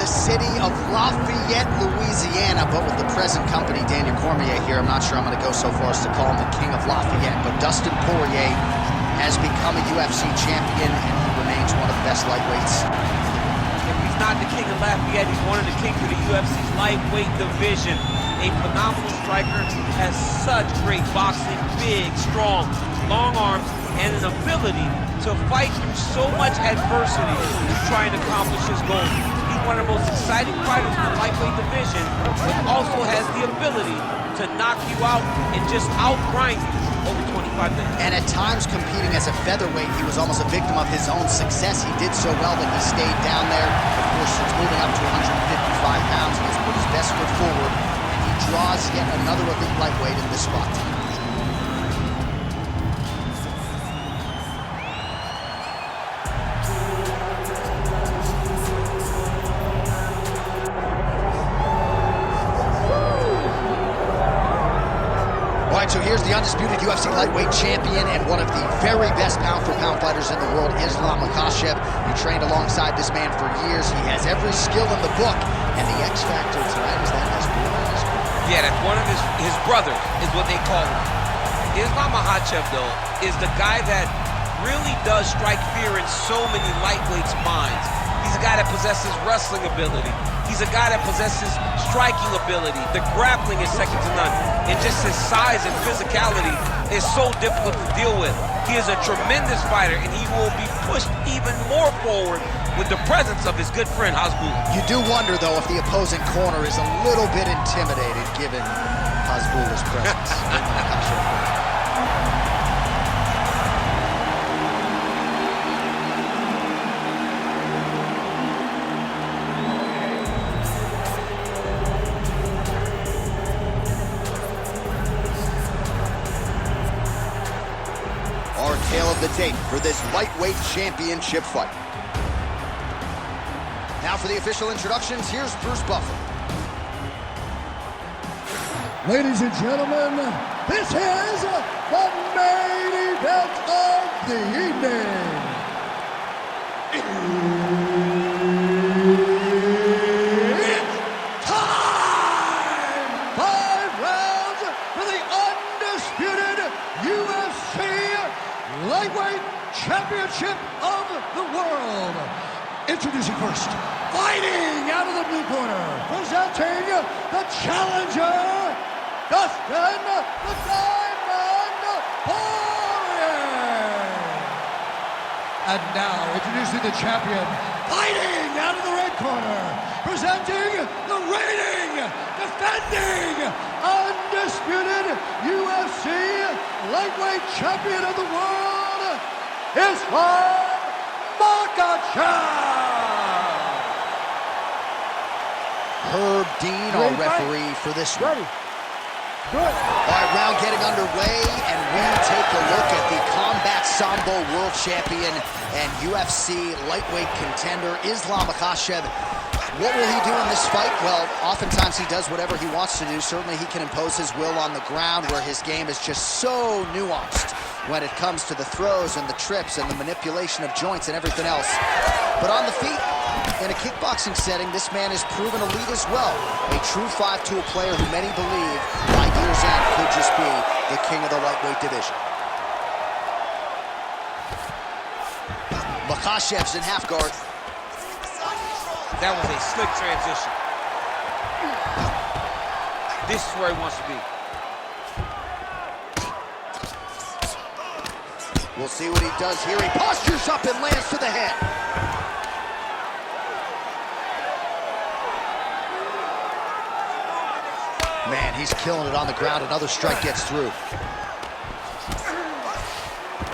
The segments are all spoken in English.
the city of Lafayette, Louisiana, but with the present company, Daniel Cormier here. I'm not sure I'm going to go so far as to call him the king of Lafayette, but Dustin Poirier has become a UFC champion, and he remains one of the best lightweights. If he's not the king of Lafayette, he's one of the kings of the UFC's lightweight division. A phenomenal striker, has such great boxing, big, strong, long arms, and an ability to fight through so much adversity to try and accomplish his goals. He's one of the most exciting fighters in the lightweight division, but also has the ability to knock you out and just outgrind you over 25 minutes. And at times, competing as a featherweight, he was almost a victim of his own success. He did so well that he stayed down there. Of course, since moving up to 155 pounds, he has put his best foot forward, and he draws yet another elite lightweight in this spot. So here's the undisputed UFC lightweight champion and one of the very best pound-for-pound fighters in the world, Islam Makhachev. He trained alongside this man for years. He has every skill in the book, and the X factor tonight is that has Yeah, that's one of his brothers, is what they call him. Islam Makhachev, though, is the guy that really does strike fear in so many lightweights' minds. He's a guy that possesses wrestling ability. He's a guy that possesses striking ability. The grappling is second to none. And just his size and physicality is so difficult to deal with. He is a tremendous fighter, and he will be pushed even more forward with the presence of his good friend, Hasbulla. You do wonder, though, if the opposing corner is a little bit intimidated given Hasbulla's presence. Our tale of the tape for this lightweight championship fight. Now for the official introductions, here's Bruce Buffer. Ladies and gentlemen, this is the main event of the evening. It's time! 5 rounds for the undisputed UFC Lightweight Championship of the world. Introducing first, fighting out of the blue corner, presenting the challenger, Dustin the Diamond Poirier. And now, introducing the champion, fighting out of the red corner, presenting the reigning, defending, undisputed UFC Lightweight Champion of the world, Islam Makhachev. Herb Dean, our referee for this one. Ready. Good. All right, round getting underway, and we take a look at the Combat Sambo World Champion and UFC lightweight contender, Islam Makhachev. What will he do in this fight? Well, oftentimes he does whatever he wants to do. Certainly he can impose his will on the ground, where his game is just so nuanced when it comes to the throws and the trips and the manipulation of joints and everything else. But on the feet, in a kickboxing setting, this man has proven elite as well. A true 5-tool player who many believe, by year's end, could just be the king of the lightweight division. Makhachev's in half guard. That was a slick transition. This is where he wants to be. We'll see what he does here. He postures up and lands to the head. Man, he's killing it on the ground. Another strike gets through.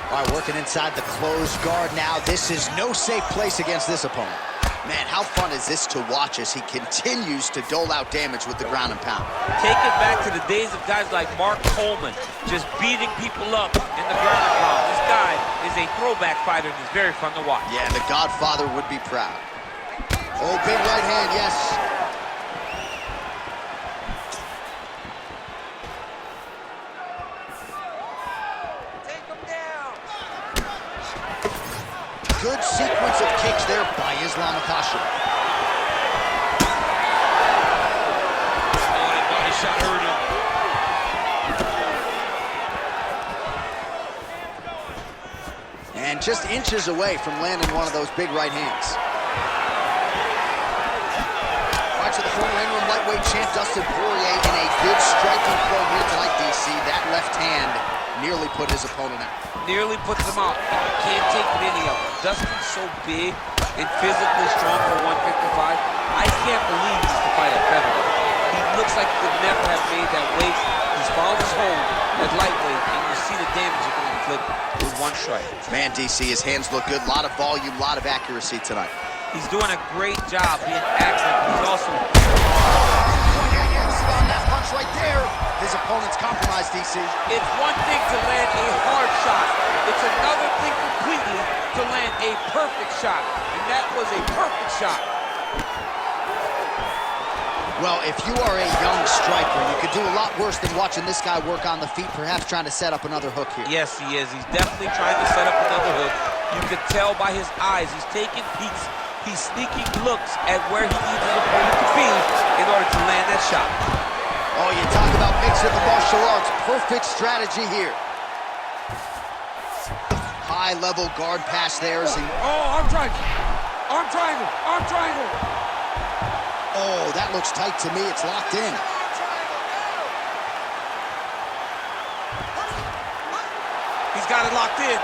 All right, working inside the closed guard now. This is no safe place against this opponent. Man, how fun is this to watch as he continues to dole out damage with the ground and pound. Take it back to the days of guys like Mark Coleman, just beating people up in the ground and pound. This guy is a throwback fighter that's very fun to watch. Yeah, the Godfather would be proud. Oh, big right hand, yes. Take him down. Good sequence of kicks there by Islam Makhachev. just inches away from landing one of those big right hands. All right, so the former interim lightweight champ Dustin Poirier in a good striking flow here tonight, DC. That left hand nearly put his opponent out. Nearly puts him out. You can't take any of it. Dustin's so big and physically strong for 155. I can't believe he's to fight at featherweight. He looks like he could never have made that weight. He's found his home at lightweight, and you see the damage he can inflict with one strike. Man, DC, his hands look good. A lot of volume, a lot of accuracy tonight. He's doing a great job being accurate. He's also... On that punch right there, his opponent's compromised, DC. It's one thing to land a hard shot. It's another thing completely to land a perfect shot. And that was a perfect shot. Well, if you are a young striker, you could do a lot worse than watching this guy work on the feet, perhaps trying to set up another hook here. Yes, he is. He's definitely trying to set up another hook. You can tell by his eyes. He's taking peeks. He's sneaking looks at where he needs his opponent to be in order to land that shot. Oh, you talk about mixing the martial arts. Perfect strategy here. High-level guard pass there. Oh, arm triangle. Arm triangle. Arm triangle. Oh, that looks tight to me. It's locked in. He's got it locked in.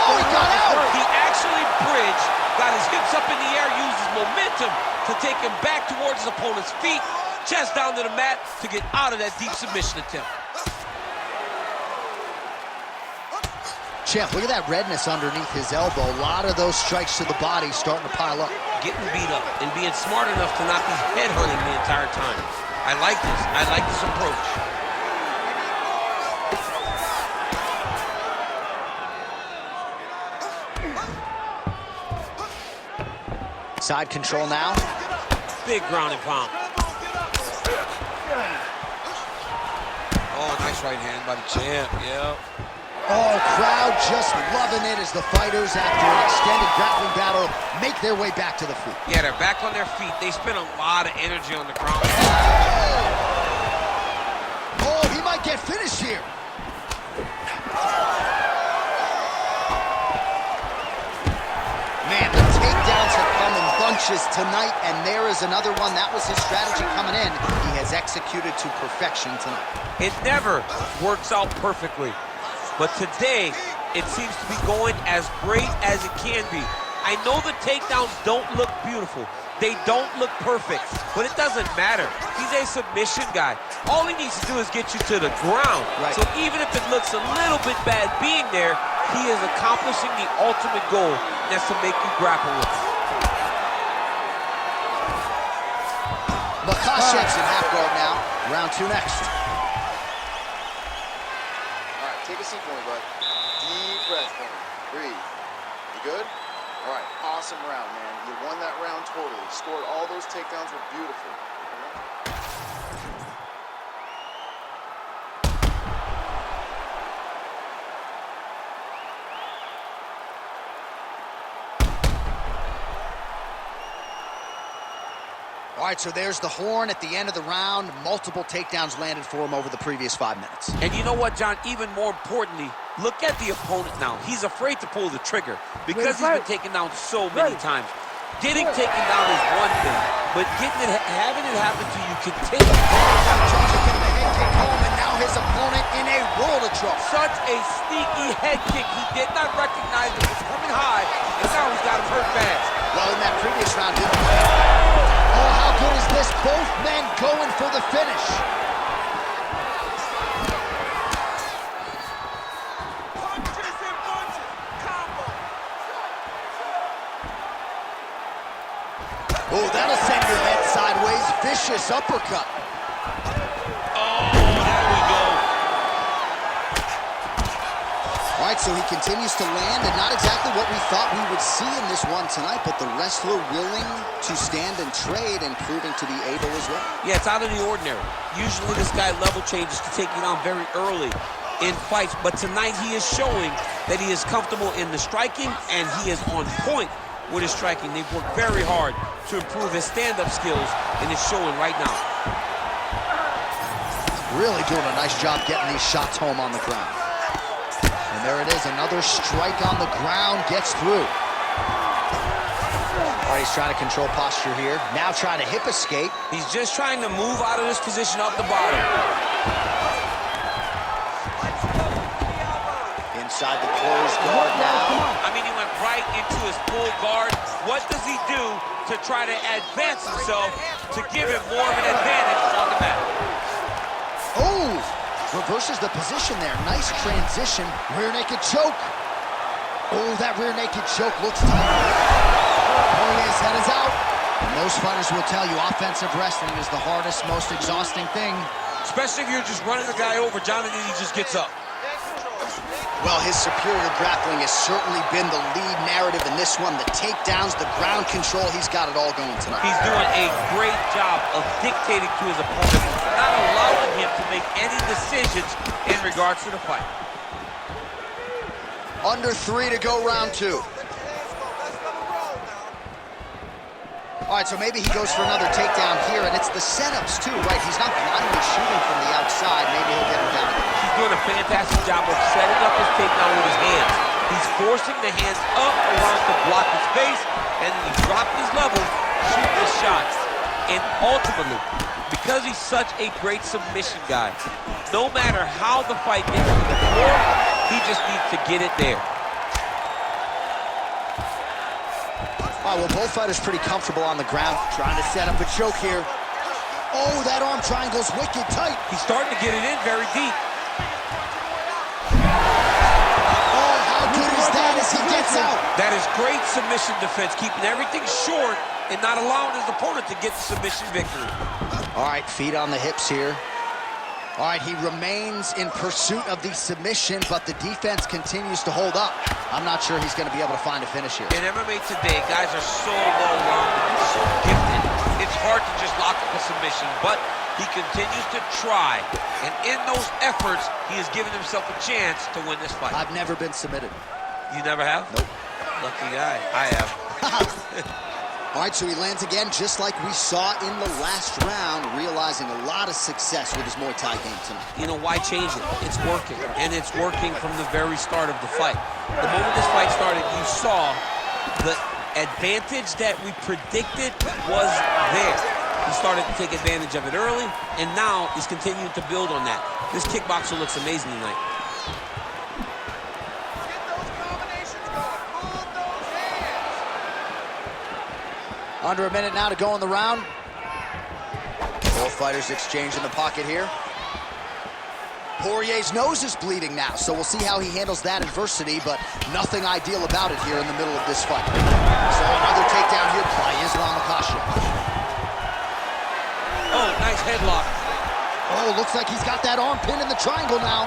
Oh, he got out! He actually bridged, got his hips up in the air, used his momentum to take him back towards his opponent's feet, chest down to the mat to get out of that deep submission attempt. Champ, look at that redness underneath his elbow. A lot of those strikes to the body starting to pile up. Getting beat up and being smart enough to not be headhunting the entire time. I like this. I like this approach. Side control now. Big ground and pound. Oh, nice right hand by the champ. Yeah. Oh, crowd just loving it as the fighters, after an extended grappling battle, make their way back to the feet. Yeah, they're back on their feet. They spend a lot of energy on the ground. Oh, he might get finished here. Man, the takedowns have come in bunches tonight, and there is another one. That was his strategy coming in. He has executed to perfection tonight. It never works out perfectly. But today, it seems to be going as great as it can be. I know the takedowns don't look beautiful. They don't look perfect, but it doesn't matter. He's a submission guy. All he needs to do is get you to the ground. Right. So even if it looks a little bit bad being there, he is accomplishing the ultimate goal, and that's to make you grapple with him. Makhachev's in half guard now. Round 2 next. Take a seat for me, bud. Deep breath for me. Breathe. You good? All right. Awesome round, man. You won that round totally. Scored all those takedowns were beautiful. All right, so there's the horn at the end of the round. Multiple takedowns landed for him over the previous 5 minutes. And you know what, John? Even more importantly, look at the opponent now. He's afraid to pull the trigger because he's been taken down so many times. Getting taken down is one thing, but having it happen to you continues. Getting the head kick home, and now his opponent in a world of trouble. Such a sneaky head kick. He did not recognize it was coming high, and now he's got him hurt bad. Well, in that previous round, oh, how good is this? Both men going for the finish. Oh, that'll send your head sideways. Vicious uppercut. Oh, there we go. All right, so he continues to land, and not exactly what we thought we would see in this one tonight, but the wrestler willing to stand and trade and proving to be able as well. Yeah, it's out of the ordinary. Usually this guy level changes to take you down very early in fights, but tonight he is showing that he is comfortable in the striking, and he is on point with his striking. They've worked very hard to improve his stand-up skills, and it's showing right now. Really doing a nice job getting these shots home on the ground. And there it is, another strike on the ground, gets through. All right, he's trying to control posture here. Now trying to hip escape. He's just trying to move out of this position off the bottom. Inside the closed guard now. I mean, he went right into his full guard. What does he do to try to advance himself to give him more of an advantage on the mat? Oh, reverses the position there. Nice transition. Rear naked choke. Oh, that rear naked choke looks tight. Poirier's head is out. Most fighters will tell you offensive wrestling is the hardest, most exhausting thing. Especially if you're just running the guy over. Jonathan, he just gets up. Well, his superior grappling has certainly been the lead narrative in this one. The takedowns, the ground control, he's got it all going tonight. He's doing a great job of dictating to his opponent, not allowing him to make any decisions in regards to the fight. Under 3 to go, round 2. All right, so maybe he goes for another takedown here, and it's the setups too, right? He's not blindly shooting from the outside. Maybe he'll get him down again. He's doing a fantastic job of setting up his takedown with his hands. He's forcing the hands up around to block his face, and then he drops his level, shooting his shots. And ultimately, because he's such a great submission guy, no matter how the fight gets to the floor, he just needs to get it there. All right, well, both fighters pretty comfortable on the ground. Trying to set up a choke here. Oh, that arm triangle's wicked tight. He's starting to get it in very deep. Oh, how good is that as he gets out? That is great submission defense, keeping everything short and not allowing his opponent to get the submission victory. All right, feet on the hips here. All right, he remains in pursuit of the submission, but the defense continues to hold up. I'm not sure he's going to be able to find a finish here. In MMA today, guys are so well-rounded, so gifted. It's hard to just lock up a submission, but he continues to try. And in those efforts, he has given himself a chance to win this fight. I've never been submitted. You never have? Nope. Lucky guy. I have. All right, so he lands again just like we saw in the last round, realizing a lot of success with his Muay Thai game tonight. You know, why change it? It's working, and it's working from the very start of the fight. The moment this fight started, you saw the advantage that we predicted was there. He started to take advantage of it early, and now he's continuing to build on that. This kickboxer looks amazing tonight. Under a minute now to go in the round. Both fighters exchange in the pocket here. Poirier's nose is bleeding now, so we'll see how he handles that adversity, but nothing ideal about it here in the middle of this fight. So another takedown here by Makhachev. Oh, nice headlock. Oh, looks like he's got that arm pinned in the triangle now.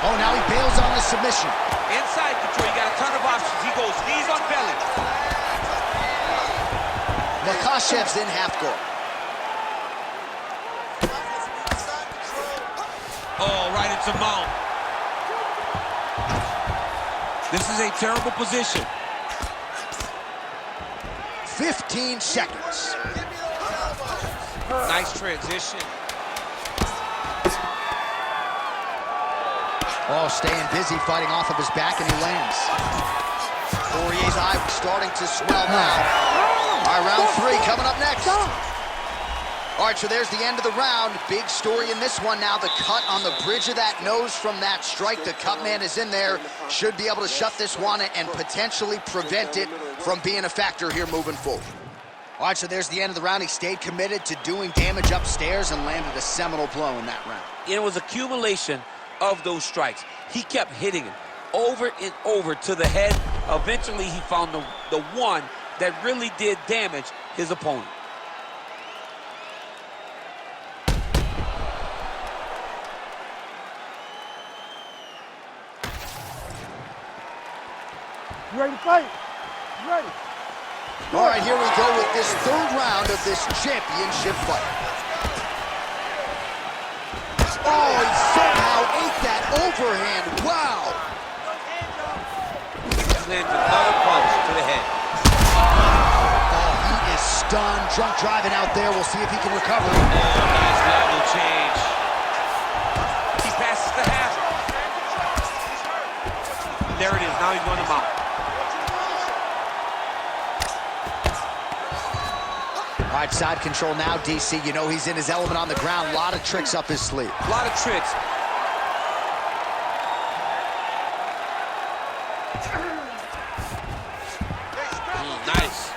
Oh, now he bails on the submission. Inside control, you got a ton of options. He goes knees on belly. Makhachev's in half guard. Oh, right into mount. This is a terrible position. 15 seconds. Nice transition. Oh, staying busy, fighting off of his back, and he lands. Poirier's eye starting to swell now. All right, round 3 coming up next. All right, so there's the end of the round. Big story in this one now. The cut on the bridge of that nose from that strike. The cut man is in there. Should be able to shut this one and potentially prevent it from being a factor here moving forward. All right, so there's the end of the round. He stayed committed to doing damage upstairs and landed a seminal blow in that round. It was accumulation of those strikes. He kept hitting him over and over to the head. Eventually, he found the one that really did damage his opponent. You ready to fight? You ready? All right, here we go with this 3rd round of this championship fight. Oh, he somehow ate that overhand. Wow. He lands another punch to the head. Oh, he is done. Drunk driving out there. We'll see if he can recover. Oh, nice level change. He passes the half. There it is. Now he's running him out. All right, side control now, DC. You know he's in his element on the ground. A lot of tricks up his sleeve. A lot of tricks. Nice.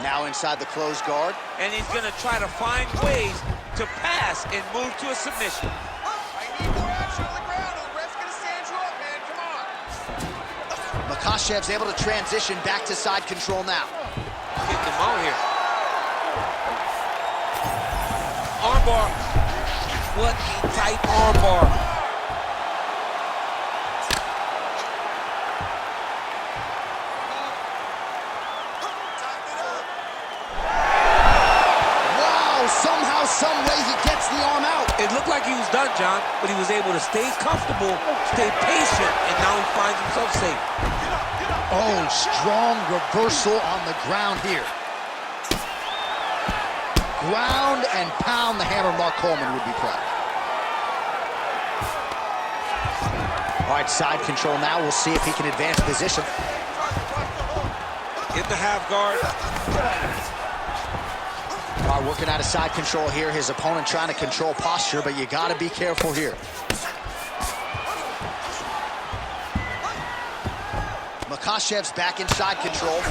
Now inside the closed guard. And he's going to try to find ways to pass and move to a submission. I need more action on the ground, or the ref's gonna stand you up, man. Come on. Makhachev's able to transition back to side control now. Get them out here. Armbar. What a tight armbar. Somehow, some way, he gets the arm out. It looked like he was done, John, but he was able to stay comfortable, stay patient, and now he finds himself safe. Oh, strong reversal on the ground here. Ground and pound the hammer. Mark Coleman would be proud. All right, side control now. We'll see if he can advance position. In the half guard. Working out of side control here. His opponent trying to control posture, but you got to be careful here. Makhachev's back in side control.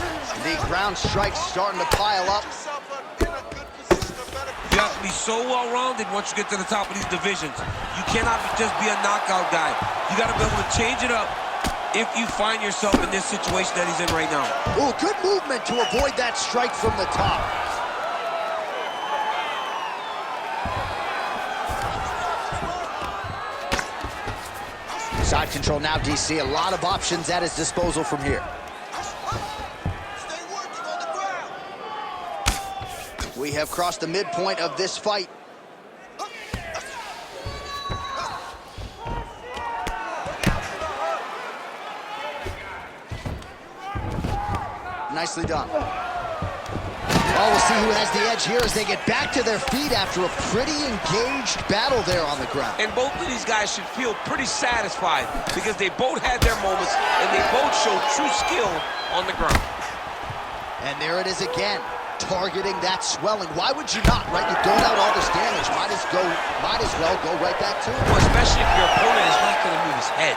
The ground strikes starting to pile up. You have to be so well-rounded once you get to the top of these divisions. You cannot just be a knockout guy. You got to be able to change it up if you find yourself in this situation that he's in right now. Oh, good movement to avoid that strike from the top. Side control now, DC. A lot of options at his disposal from here. We have crossed the midpoint of this fight. Nicely done. Oh, we'll see who has the edge here as they get back to their feet after a pretty engaged battle there on the ground. And both of these guys should feel pretty satisfied because they both had their moments and they both showed true skill on the ground. And there it is again, targeting that swelling. Why would you not, right? You dole out all this damage. Might as well go right back to it. Well, especially if your opponent is not going to move his head.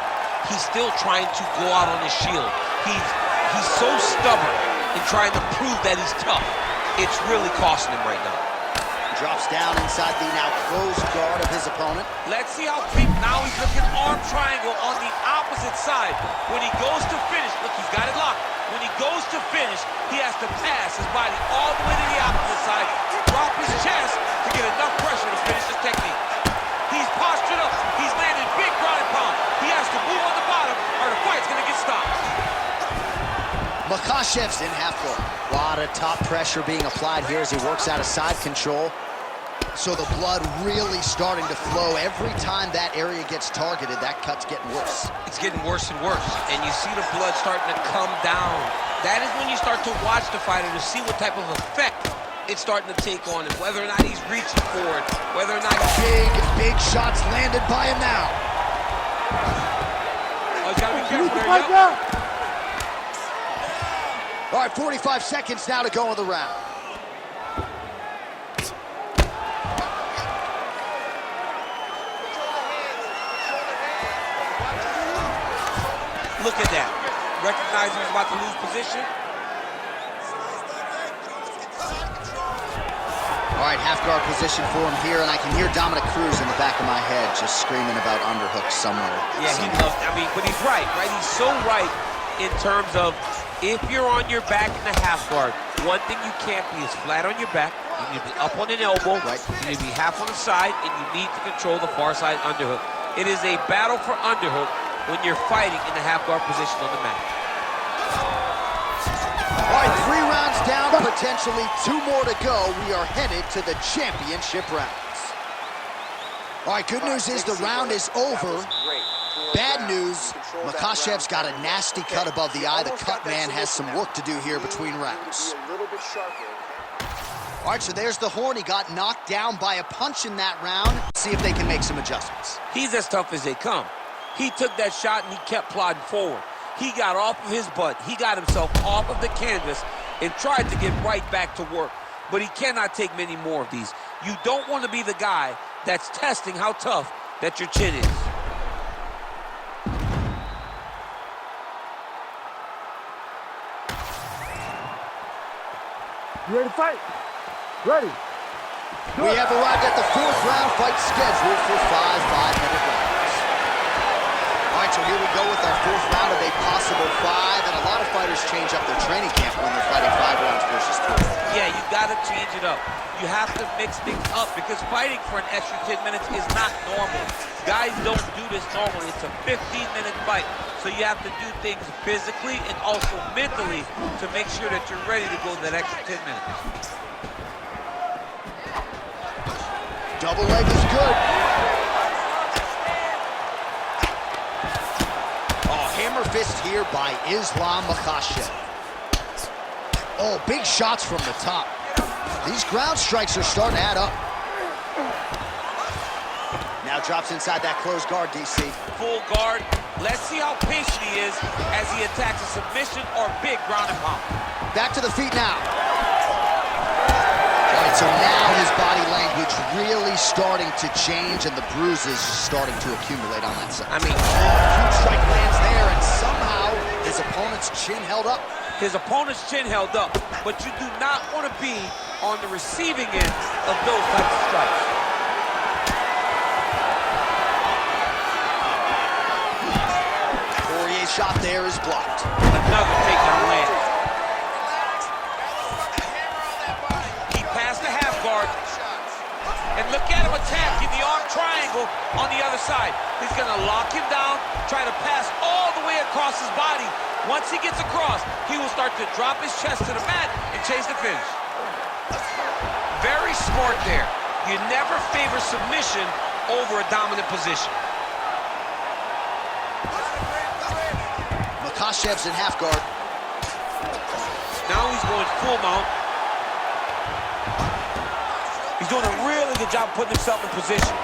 He's still trying to go out on his shield. He's so stubborn in trying to prove that he's tough. It's really costing him right now. Drops down inside the now closed guard of his opponent. Let's see how deep. Now he's looking arm triangle on the opposite side. When he goes to finish, look, he's got it locked. When he goes to finish, he has to pass his body all the way to the opposite side, drop his chest to get enough pressure to finish his technique. He's postured up. He's landed big ground and pound. He has to move on the bottom or the fight's going to get stopped. Makhachev's in half guard. A lot of top pressure being applied here as he works out of side control. So the blood really starting to flow. Every time that area gets targeted, that cut's getting worse. It's getting worse and worse. And you see the blood starting to come down. That is when you start to watch the fighter to see what type of effect it's starting to take on him. Whether or not he's reaching forward, whether or not big shots landed by him now. Oh, he's got to be careful there. All right, 45 seconds now to go in the round. Look at that. Recognizing he's about to lose position. All right, half guard position for him here, and I can hear Dominic Cruz in the back of my head just screaming about underhooks somewhere. Yeah, he loves, but he's right? He's so right in terms of if you're on your back in the half guard, one thing you can't be is flat on your back. You need to be up on an elbow. Right. You need to be half on the side, and you need to control the far side underhook. It is a battle for underhook when you're fighting in the half guard position on the mat. All right, 3 rounds down, potentially 2 more to go. We are headed to the championship rounds. All right, good news is the round is over. Bad news, Makhachev's got a nasty cut above the eye. The cut man has some work to do here between rounds. All right, so there's the horn. He got knocked down by a punch in that round. See if they can make some adjustments. He's as tough as they come. He took that shot and he kept plodding forward. He got off of his butt. He got himself off of the canvas and tried to get right back to work. But he cannot take many more of these. You don't want to be the guy that's testing how tough that your chin is. You ready to fight? Ready. We have arrived at the 4th round fight scheduled for 5 5-minute rounds. All right, so here we go with our 4th round of a possible 5, and a lot of fighters change up their training camp when they're fighting 5 rounds versus 3. Yeah, you got to change it up. You have to mix things up because fighting for an extra 10 minutes is not normal. Guys don't do this normally. It's a 15-minute fight, so you have to do things physically and also mentally to make sure that you're ready to go that extra 10 minutes. Double leg is good. Oh, hammer fist here by Islam Makhachev. Oh, big shots from the top. These ground strikes are starting to add up. Now drops inside that closed guard, DC. Full guard. Let's see how patient he is as he attacks a submission or big ground and pound. Back to the feet now. All right, so now his body language really starting to change and the bruises starting to accumulate on that side. I mean, huge strike lands there and somehow his opponent's chin held up. his opponent's chin held up, but you do not want to be on the receiving end of those types of strikes. Poirier's shot there is blocked. Another takedown land. He passed the half guard. And look at him attacking the arm triangle on the other side. He's going to lock him down, try to pass all the way across his body. Once he gets across, he will start to drop his chest to the mat and chase the finish. Very smart there. You never favor submission over a dominant position. Makhachev's in half guard. Now he's going full mount. He's doing a really good job putting himself in position.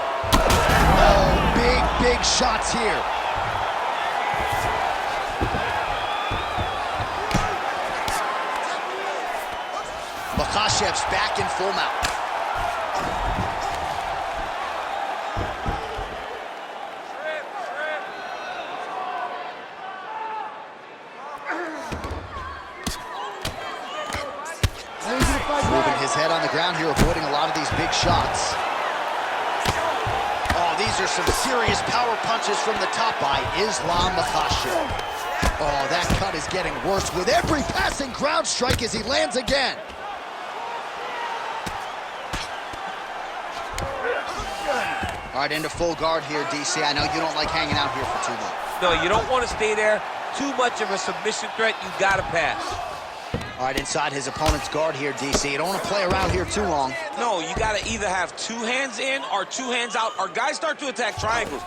Oh, big shots here. Makhachev's back in full mount. Moving his head on the ground here, avoiding a lot of these big shots. Oh, these are some serious power punches from the top by Islam Makhachev. Oh, that cut is getting worse with every passing ground strike as he lands again. All right, into full guard here, DC. I know you don't like hanging out here for too long. No, you don't want to stay there. Too much of a submission threat, you gotta pass. All right, inside his opponent's guard here, DC. You don't want to play around here too long. No, you gotta either have two hands in or two hands out, or guys start to attack triangles.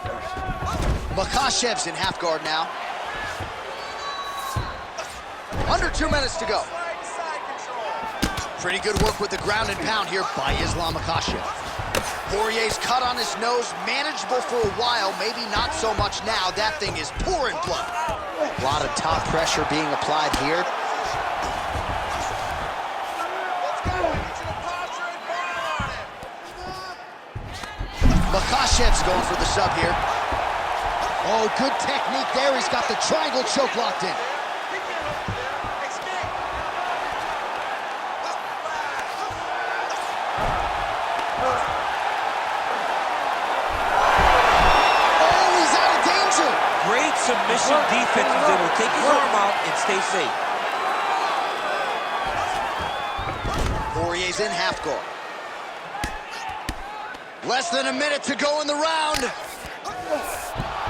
Makhachev's in half guard now. Under 2 minutes to go. Pretty good work with the ground and pound here by Islam Makhachev. Poirier's cut on his nose, manageable for a while, maybe not so much now. That thing is pouring blood. A lot of top pressure being applied here. Makhachev's going for the sub here. Oh, good technique there. He's got the triangle choke locked in. Great submission defense. He's able to take his arm out and stay safe. Poirier's in half guard. Less than a minute to go in the round.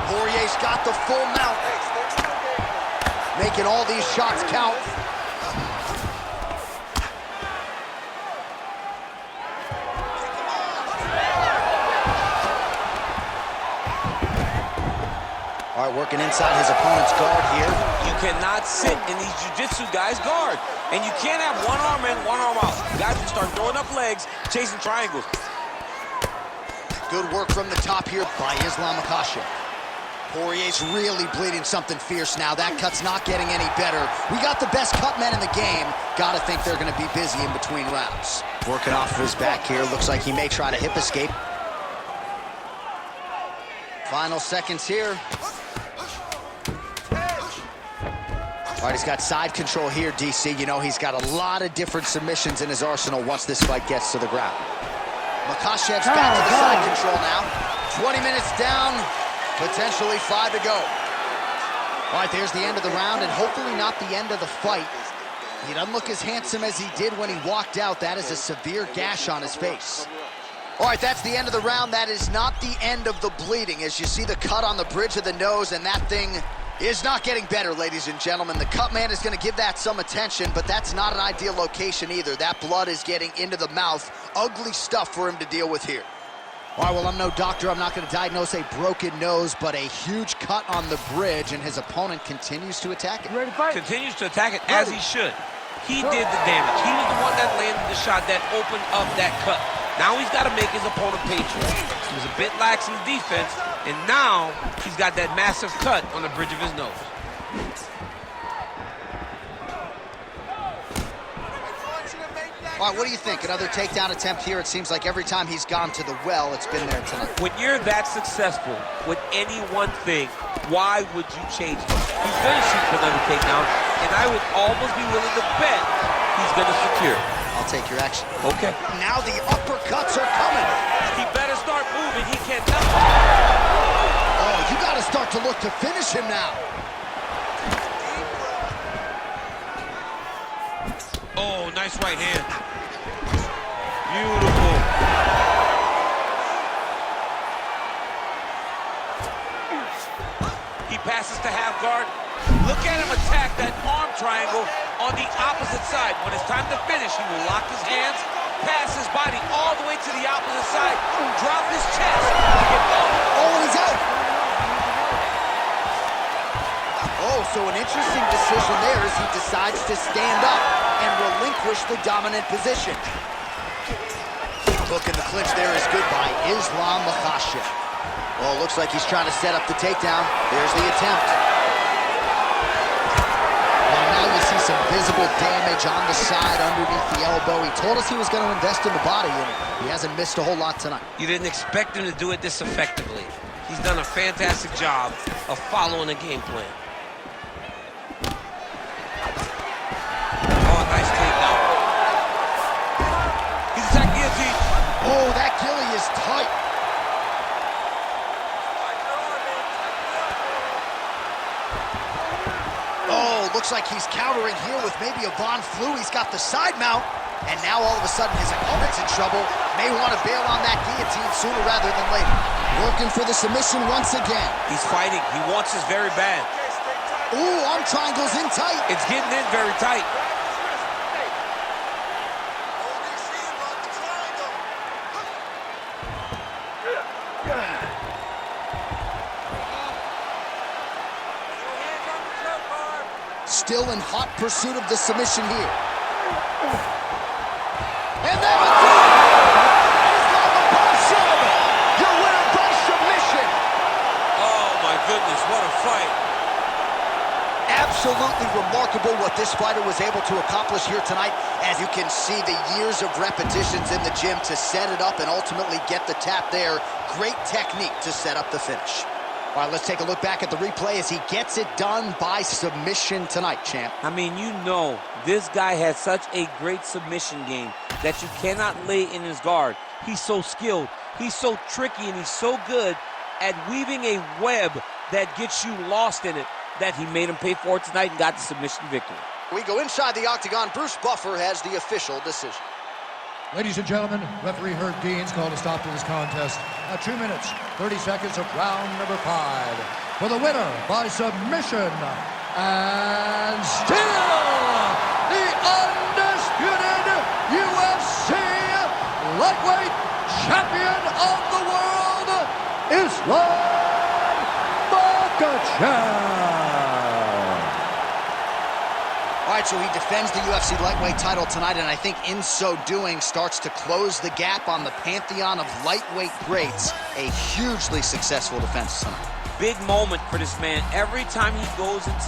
Poirier's got the full mount. Making all these shots count. All right, working inside his opponent's guard here. You cannot sit in these jiu-jitsu guys' guard. And you can't have one arm in, one arm out. Guys can start throwing up legs, chasing triangles. Good work from the top here by Islam Makhachev. Poirier's really bleeding something fierce now. That cut's not getting any better. We got the best cut men in the game. Gotta think they're gonna be busy in between rounds. Working off of his back here. Looks like he may try to hip escape. Final seconds here. All right, he's got side control here, DC. You know, he's got a lot of different submissions in his arsenal once this fight gets to the ground. Makhachev's back to the side control now. 20 minutes down, potentially 5 to go. All right, there's the end of the round, and hopefully not the end of the fight. He doesn't look as handsome as he did when he walked out. That is a severe gash on his face. All right, that's the end of the round. That is not the end of the bleeding. As you see the cut on the bridge of the nose, and that thing is not getting better, ladies and gentlemen. The cut man is going to give that some attention, but that's not an ideal location either. That blood is getting into the mouth. Ugly stuff for him to deal with here. All right, well, I'm no doctor. I'm not going to diagnose a broken nose, but a huge cut on the bridge, and his opponent continues to attack it. Ready to fight? Continues to attack it as he should. He did the damage. He was the one that landed the shot that opened up that cut. Now he's got to make his opponent pay for it. He was a bit lax in the defense, and now he's got that massive cut on the bridge of his nose. All right, what do you think? Another takedown attempt here. It seems like every time he's gone to the well, it's been there tonight. When you're that successful with any one thing, why would you change it? He's going to shoot for another takedown, and I would almost be willing to bet he's going to secure it. I'll take your action. Okay. Now the uppercuts are coming. He better start moving. He cannot. Oh, you got to start to look to finish him now. Oh, nice right hand. Beautiful. He passes to half guard. Look at him attack that arm triangle on the opposite side. When it's time to finish, he will lock his hands, pass his body all the way to the opposite side, drop his chest. Oh, he's out. Oh, so an interesting decision there as he decides to stand up and relinquish the dominant position. Hook in the clinch there is good by Islam Makhachev. Well, it looks like he's trying to set up the takedown. There's the attempt. Well, now you see some visible damage on the side underneath the elbow. He told us he was going to invest in the body, and he hasn't missed a whole lot tonight. You didn't expect him to do it this effectively. He's done a fantastic job of following the game plan. Oh, nice takedown. He's attacking guillotine. Oh, that ghillie is tight. Oh, looks like he's countering here with maybe a Von Flue. He's got the side mount, and now all of a sudden his opponent's in trouble. May want to bail on that guillotine sooner rather than later. Working for the submission once again. He's fighting. He wants this very bad. Ooh, arm triangle's in tight. It's getting in very tight. Still in hot pursuit of the submission here. And there it is! Islam Makhachev, your winner by submission. Oh my goodness, what a fight. Absolutely remarkable what this fighter was able to accomplish here tonight. As you can see, the years of repetitions in the gym to set it up and ultimately get the tap there. Great technique to set up the finish. All right, let's take a look back at the replay as he gets it done by submission tonight, champ. I mean, you know, this guy has such a great submission game that you cannot lay in his guard. He's so skilled, he's so tricky, and he's so good at weaving a web that gets you lost in it that he made him pay for it tonight and got the submission victory. We go inside the octagon. Bruce Buffer has the official decision. Ladies and gentlemen, referee Herb Dean's called a stop to this contest at 2 minutes, 30 seconds of round number 5. For the winner by submission, and still the undisputed UFC lightweight champion of the world, Islam Makhachev! All right, so he defends the UFC lightweight title tonight, and I think in so doing starts to close the gap on the pantheon of lightweight greats. A hugely successful defense tonight. Big moment for this man. Every time he goes into